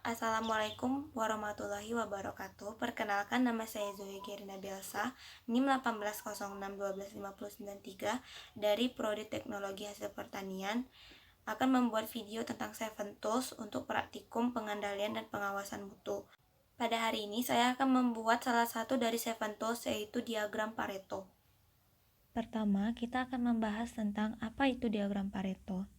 Assalamualaikum warahmatullahi wabarakatuh. Perkenalkan, nama saya Zoe Gerina Bielsa, NIM 1806125193 dari Prodi Teknologi Hasil Pertanian, akan membuat video tentang 7 tools untuk praktikum pengendalian dan pengawasan mutu. Pada hari ini saya akan membuat salah satu dari 7 tools, yaitu diagram Pareto. Pertama, kita akan membahas tentang apa itu diagram Pareto.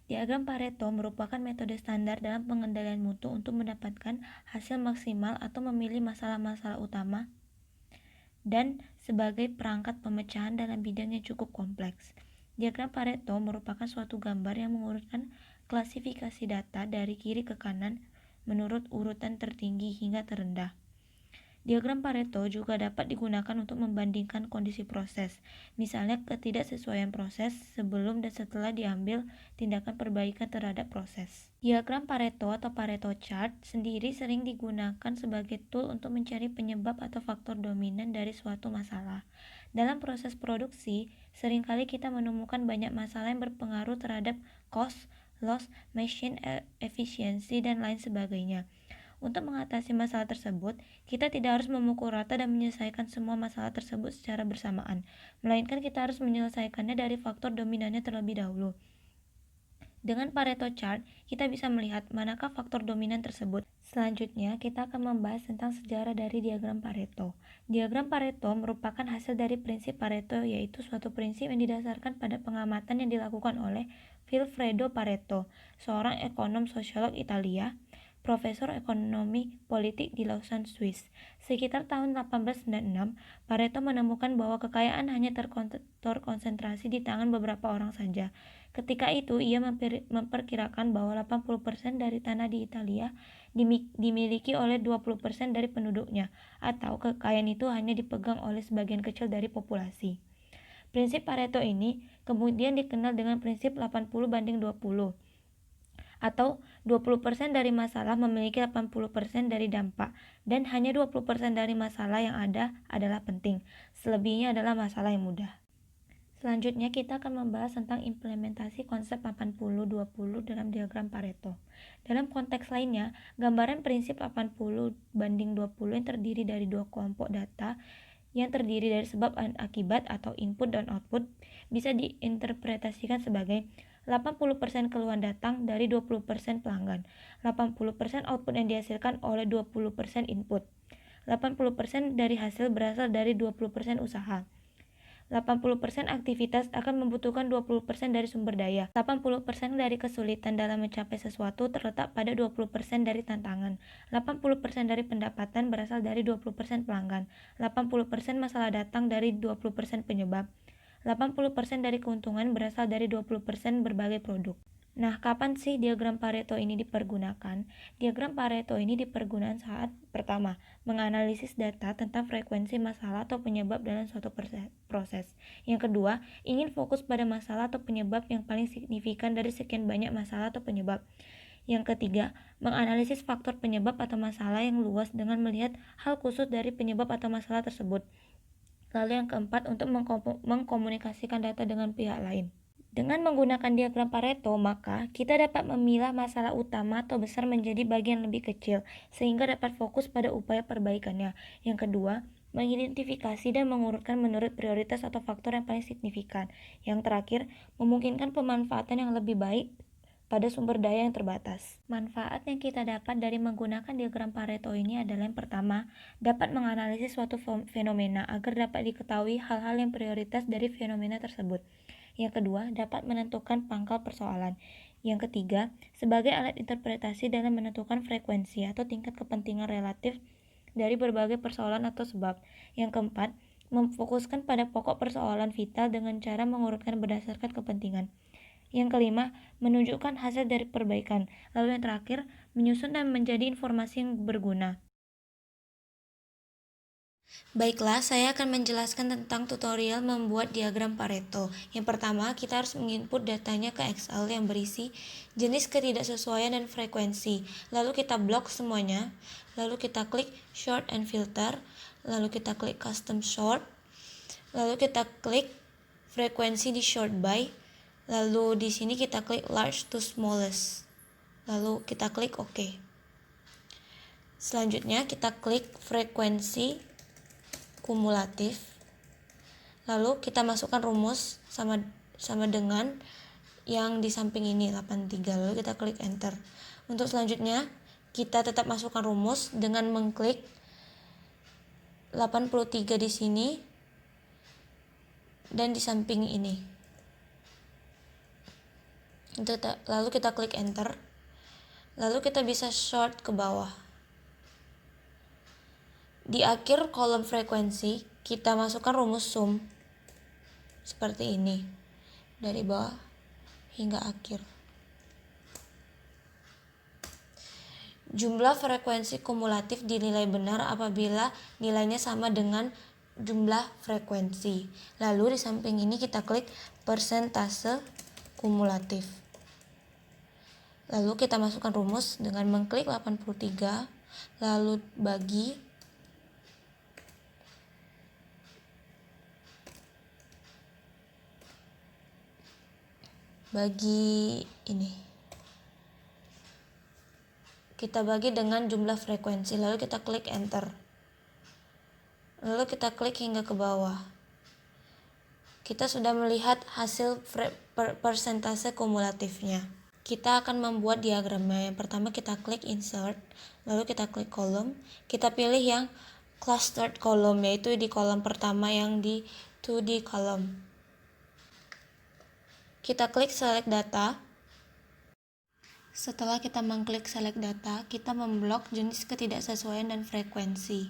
Diagram Pareto merupakan metode standar dalam pengendalian mutu untuk mendapatkan hasil maksimal atau memilih masalah-masalah utama dan sebagai perangkat pemecahan dalam bidang yang cukup kompleks. Diagram Pareto merupakan suatu gambar yang mengurutkan klasifikasi data dari kiri ke kanan menurut urutan tertinggi hingga terendah. Diagram Pareto juga dapat digunakan untuk membandingkan kondisi proses, misalnya ketidaksesuaian proses sebelum dan setelah diambil tindakan perbaikan terhadap proses. Diagram Pareto atau Pareto Chart sendiri sering digunakan sebagai tool untuk mencari penyebab atau faktor dominan dari suatu masalah. Dalam proses produksi, seringkali kita menemukan banyak masalah yang berpengaruh terhadap cost, loss, machine efficiency, dan lain sebagainya. Untuk mengatasi masalah tersebut, kita tidak harus memukul rata dan menyelesaikan semua masalah tersebut secara bersamaan, melainkan kita harus menyelesaikannya dari faktor dominannya terlebih dahulu. Dengan Pareto Chart, kita bisa melihat manakah faktor dominan tersebut. Selanjutnya, kita akan membahas tentang sejarah dari diagram Pareto. Diagram Pareto merupakan hasil dari prinsip Pareto, yaitu suatu prinsip yang didasarkan pada pengamatan yang dilakukan oleh Vilfredo Pareto, seorang ekonom sosiolog Italia, profesor ekonomi politik di Lausanne, Swiss. Sekitar tahun 1896, Pareto menemukan bahwa kekayaan hanya terkonsentrasi di tangan beberapa orang saja. Ketika itu, ia memperkirakan bahwa 80% dari tanah di Italia dimiliki oleh 20% dari penduduknya, atau kekayaan itu hanya dipegang oleh sebagian kecil dari populasi. Prinsip Pareto ini kemudian dikenal dengan prinsip 80-20, atau 20% dari masalah memiliki 80% dari dampak, dan hanya 20% dari masalah yang ada adalah penting. Selebihnya adalah masalah yang mudah. Selanjutnya kita akan membahas tentang implementasi konsep 80-20 dalam diagram Pareto. Dalam konteks lainnya, gambaran prinsip 80-20 yang terdiri dari dua kelompok data yang terdiri dari sebab dan akibat atau input dan output bisa diinterpretasikan sebagai 80% keluhan datang dari 20% pelanggan, 80% output yang dihasilkan oleh 20% input, 80% dari hasil berasal dari 20% usaha. 80% aktivitas akan membutuhkan 20% dari sumber daya. 80% dari kesulitan dalam mencapai sesuatu terletak pada 20% dari tantangan. 80% dari pendapatan berasal dari 20% pelanggan. 80% masalah datang dari 20% penyebab. 80% dari keuntungan berasal dari 20% berbagai produk. Nah, kapan sih diagram Pareto ini dipergunakan? Diagram Pareto ini dipergunakan saat pertama, menganalisis data tentang frekuensi masalah atau penyebab dalam suatu proses. Yang kedua, ingin fokus pada masalah atau penyebab yang paling signifikan dari sekian banyak masalah atau penyebab. Yang ketiga, menganalisis faktor penyebab atau masalah yang luas dengan melihat hal khusus dari penyebab atau masalah tersebut. Lalu yang keempat, untuk mengkomunikasikan data dengan pihak lain. Dengan menggunakan diagram Pareto, maka kita dapat memilah masalah utama atau besar menjadi bagian lebih kecil, sehingga dapat fokus pada upaya perbaikannya. Yang kedua, mengidentifikasi dan mengurutkan menurut prioritas atau faktor yang paling signifikan. Yang terakhir, memungkinkan pemanfaatan yang lebih baik pada sumber daya yang terbatas. Manfaat yang kita dapat dari menggunakan diagram Pareto ini adalah yang pertama, dapat menganalisis suatu fenomena agar dapat diketahui hal-hal yang prioritas dari fenomena tersebut. Yang kedua, dapat menentukan pangkal persoalan. Yang ketiga, sebagai alat interpretasi dalam menentukan frekuensi atau tingkat kepentingan relatif dari berbagai persoalan atau sebab. Yang keempat, memfokuskan pada pokok persoalan vital dengan cara mengurutkan berdasarkan kepentingan. Yang kelima, menunjukkan hasil dari perbaikan. Lalu yang terakhir, menyusun dan menjadi informasi yang berguna. Baiklah, saya akan menjelaskan tentang tutorial membuat diagram Pareto. Yang pertama, kita harus menginput datanya ke Excel yang berisi jenis ketidaksesuaian dan frekuensi. Lalu kita blok semuanya. Lalu kita klik Sort and Filter. Lalu kita klik Custom Sort. Lalu kita klik frekuensi di Sort By. Lalu di sini kita klik Large to Smallest. Lalu kita klik OK. Selanjutnya kita klik frekuensi kumulatif. Lalu kita masukkan rumus sama dengan yang di samping ini 83. Lalu kita klik enter. Untuk selanjutnya kita tetap masukkan rumus dengan mengklik 83 di sini dan di samping ini. Lalu kita klik enter. Lalu kita bisa sort ke bawah. Di akhir kolom frekuensi kita masukkan rumus sum seperti ini dari bawah hingga akhir. Jumlah frekuensi kumulatif dinilai benar apabila nilainya sama dengan jumlah frekuensi. Lalu di samping ini kita klik persentase kumulatif. Lalu kita masukkan rumus dengan mengklik 83, lalu bagi ini. Kita bagi dengan jumlah frekuensi, lalu kita klik enter. Lalu kita klik hingga ke bawah. Kita sudah melihat hasil persentase kumulatifnya. Kita akan membuat diagramnya. Yang pertama kita klik insert, lalu kita klik kolom. Kita pilih yang clustered column, yaitu di kolom pertama yang di 2D column. Kita klik select data. Setelah kita mengklik select data, kita memblok jenis ketidaksesuaian dan frekuensi.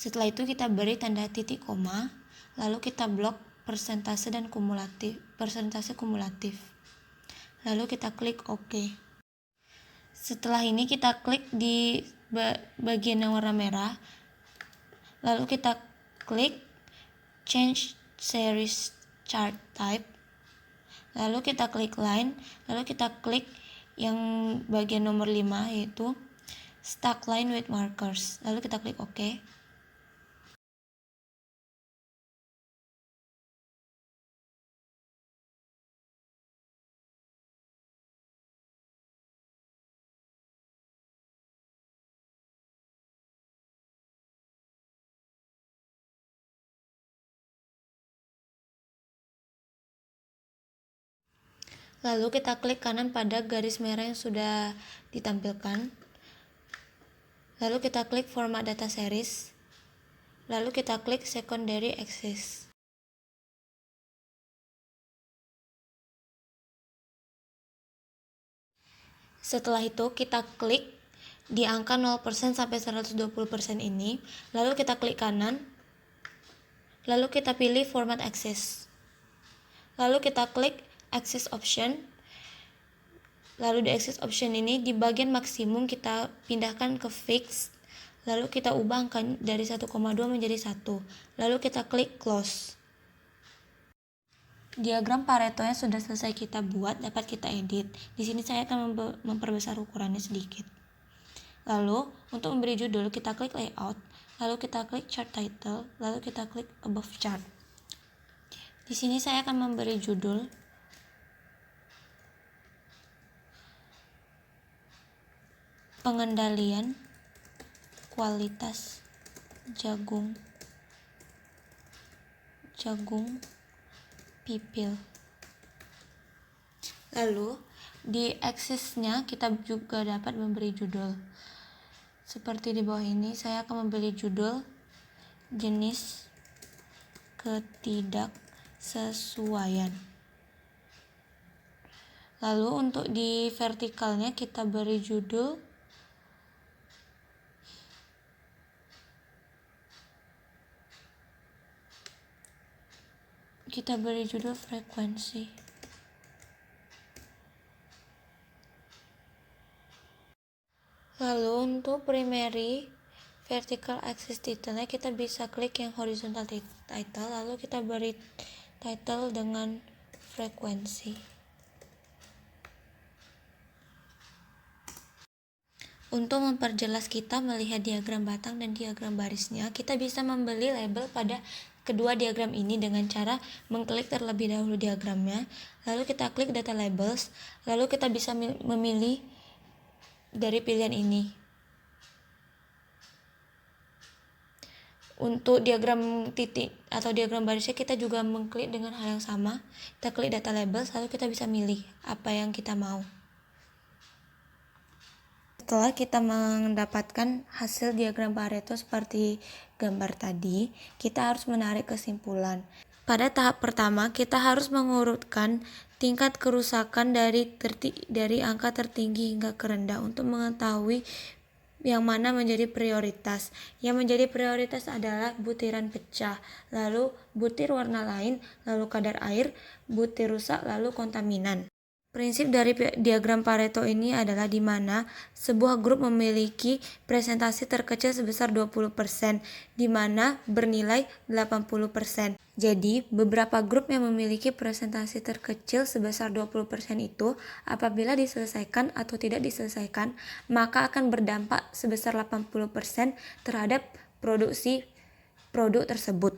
Setelah itu kita beri tanda titik koma, lalu kita blok persentase kumulatif. Lalu kita klik OK. Setelah ini kita klik di bagian yang warna merah, lalu kita klik change series chart type. Lalu kita klik line, lalu kita klik yang bagian nomor 5 yaitu stack line with markers. Lalu kita klik OK. Lalu kita klik kanan pada garis merah yang sudah ditampilkan. Lalu kita klik format data series. Lalu kita klik secondary axis. Setelah itu kita klik di angka 0% sampai 120% ini. Lalu kita klik kanan. Lalu kita pilih format axis. Lalu kita klik axis option. Lalu di axis option ini di bagian maksimum kita pindahkan ke fix. Lalu kita ubah angka dari 1,2 menjadi 1. Lalu kita klik close. Diagram Pareto yang sudah selesai kita buat dapat kita edit. Di sini saya akan memperbesar ukurannya sedikit. Lalu untuk memberi judul kita klik layout, lalu kita klik chart title, lalu kita klik above chart. Di sini saya akan memberi judul pengendalian kualitas jagung pipil. Lalu di aksesnya kita juga dapat memberi judul. Seperti di bawah ini saya akan memberi judul jenis ketidaksesuaian. Lalu untuk di vertikalnya kita beri judul frekuensi. Lalu untuk primary vertical axis title-nya kita bisa klik yang horizontal title, lalu kita beri title dengan frekuensi. Untuk memperjelas kita melihat diagram batang dan diagram barisnya, kita bisa membeli label pada kedua diagram ini dengan cara mengklik terlebih dahulu diagramnya, lalu kita klik data labels, lalu kita bisa memilih dari pilihan ini. Untuk diagram titik atau diagram barisnya kita juga mengklik dengan hal yang sama. Kita klik data label, lalu kita bisa milih apa yang kita mau. Setelah kita mendapatkan hasil diagram Pareto seperti gambar tadi, kita harus menarik kesimpulan. Pada tahap pertama, kita harus mengurutkan tingkat kerusakan dari angka tertinggi hingga terendah untuk mengetahui yang mana menjadi prioritas. Yang menjadi prioritas adalah butiran pecah, lalu butir warna lain, lalu kadar air, butir rusak, lalu kontaminan. Prinsip dari diagram Pareto ini adalah di mana sebuah grup memiliki presentasi terkecil sebesar 20%, di mana bernilai 80%. Jadi, beberapa grup yang memiliki presentasi terkecil sebesar 20% itu, apabila diselesaikan atau tidak diselesaikan, maka akan berdampak sebesar 80% terhadap produksi produk tersebut.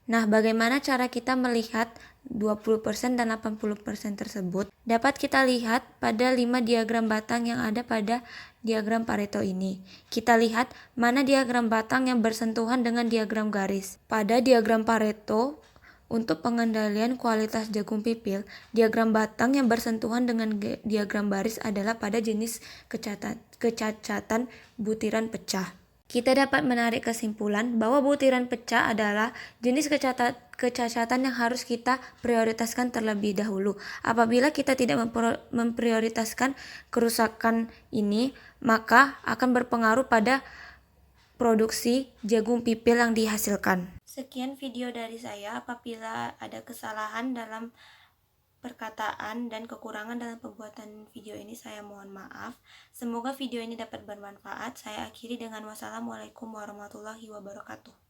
Nah, bagaimana cara kita melihat 20% dan 80% tersebut? Dapat kita lihat pada 5 diagram batang yang ada pada diagram Pareto ini. Kita lihat mana diagram batang yang bersentuhan dengan diagram garis. Pada diagram Pareto, untuk pengendalian kualitas jagung pipil, diagram batang yang bersentuhan dengan diagram baris adalah pada jenis kecacatan butiran pecah. Kita dapat menarik kesimpulan bahwa butiran pecah adalah jenis kecacatan yang harus kita prioritaskan terlebih dahulu. Apabila kita tidak memprioritaskan kerusakan ini, maka akan berpengaruh pada produksi jagung pipil yang dihasilkan. Sekian video dari saya. Apabila ada kesalahan dalam perkataan dan kekurangan dalam pembuatan video ini, saya mohon maaf. Semoga video ini dapat bermanfaat. Saya akhiri dengan wassalamualaikum warahmatullahi wabarakatuh.